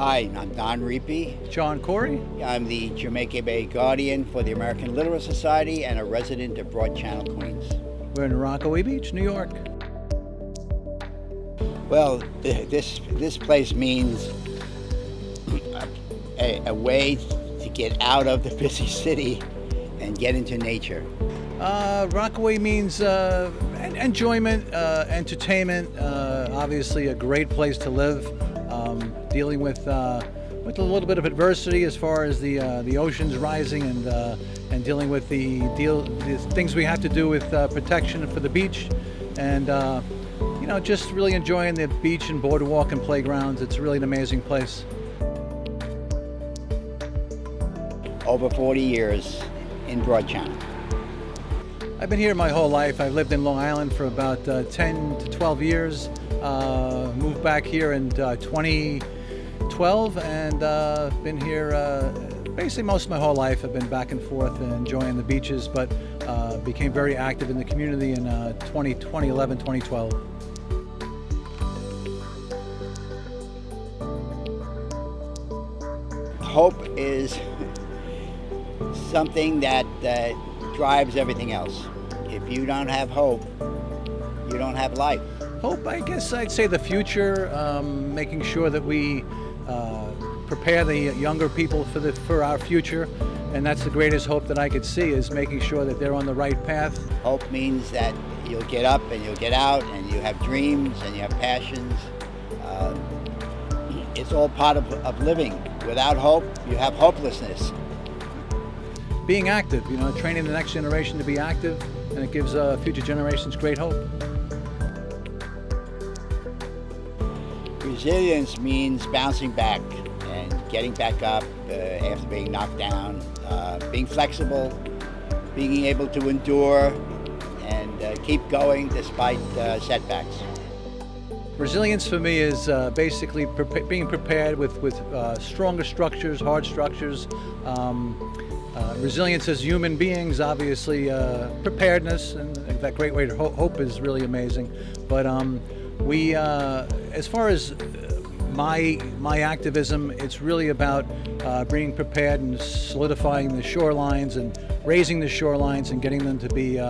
Hi, I'm Don Reapy. John Corey. I'm the Jamaica Bay Guardian for the American Literate Society and a resident of Broad Channel, Queens. We're in Rockaway Beach, New York. Well, this place means a way to get out of the busy city and get into nature. Rockaway means enjoyment, entertainment, obviously a great place to live, dealing with a little bit of adversity as far as the oceans rising and dealing with the things we have to do with protection for the beach, and just really enjoying the beach and boardwalk and playgrounds. It's really an amazing place. Over 40 years in Broad Channel. I've been here my whole life. I've lived in Long Island for about 10 to 12 years. Moved back here in 2012 and been here basically most of my whole life. I've been back and forth and enjoying the beaches, but became very active in the community in 2011, 2012. Hope is something that drives everything else. If you don't have hope, you don't have life. Hope, I guess I'd say the future, making sure that we prepare the younger people for our future, and that's the greatest hope that I could see, is making sure that they're on the right path. Hope means that you'll get up and you'll get out and you have dreams and you have passions. It's all part of living. Without hope, you have hopelessness. Being active, training the next generation to be active, and it gives future generations great hope. Resilience means bouncing back and getting back up after being knocked down, being flexible, being able to endure and keep going despite setbacks. Resilience for me is basically being prepared with stronger structures, hard structures. Resilience as human beings, obviously, preparedness, and that great way to hope is really amazing. But we, as far as my activism, it's really about being prepared and solidifying the shorelines and raising the shorelines and getting them to be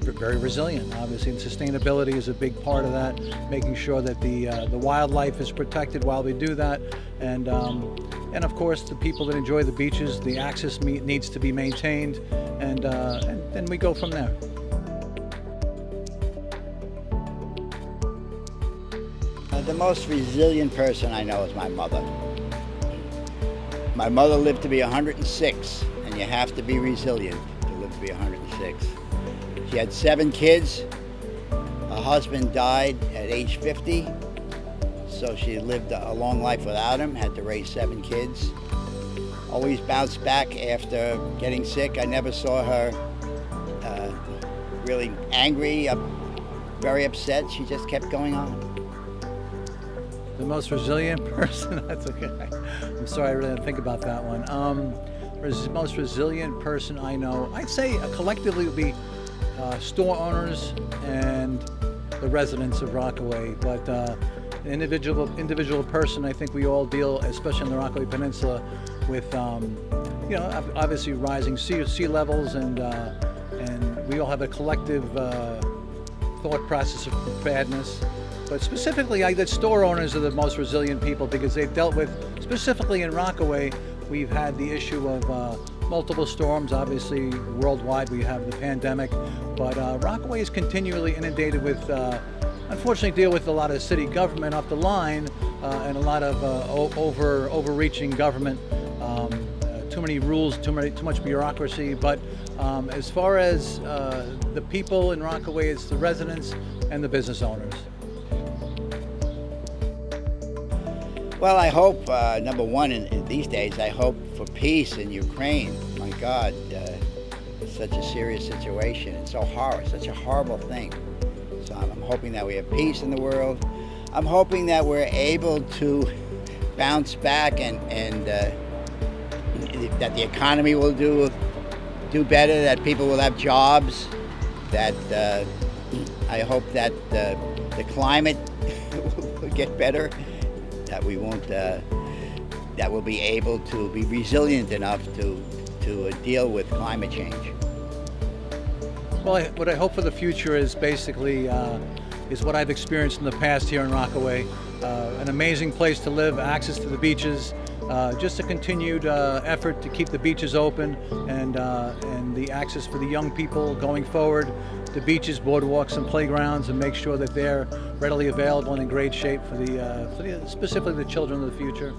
very resilient, obviously, and sustainability is a big part of that, making sure that the wildlife is protected while we do that, and of course the people that enjoy the beaches, the access needs to be maintained, and then we go from there. The most resilient person I know is my mother. My mother lived to be 106, and you have to be resilient to live to be 106. She had 7 kids. Her husband died at age 50, so she lived a long life without him, had to raise 7 kids. Always bounced back after getting sick. I never saw her really angry, very upset. She just kept going on. The most resilient person, that's okay. I'm sorry, I really didn't think about that one. Most resilient person I know, I'd say collectively would be store owners and the residents of Rockaway, but an individual person, I think we all deal, especially on the Rockaway Peninsula, with obviously rising sea levels, and we all have a collective thought process of preparedness. But specifically, the store owners are the most resilient people because they've dealt with, specifically in Rockaway, we've had the issue of multiple storms. Obviously, worldwide we have the pandemic, but Rockaway is continually inundated with, unfortunately, deal with a lot of city government up the line and a lot of overreaching government, too many rules, too much bureaucracy. But as far as the people in Rockaway, it's the residents and the business owners. Well, I hope, number one, in these days, I hope for peace in Ukraine. My God, it's such a serious situation. It's so hard, such a horrible thing. So I'm hoping that we have peace in the world. I'm hoping that we're able to bounce back and that the economy will do better, that people will have jobs, that I hope that the climate will get better, that we won't that will be able to be resilient enough to deal with climate change. Well, what I hope for the future is basically is what I've experienced in the past here in Rockaway. An amazing place to live, access to the beaches, just a continued effort to keep the beaches open and the access for the young people going forward, the beaches, boardwalks, and playgrounds, and make sure that they're readily available and in great shape for specifically the children of the future.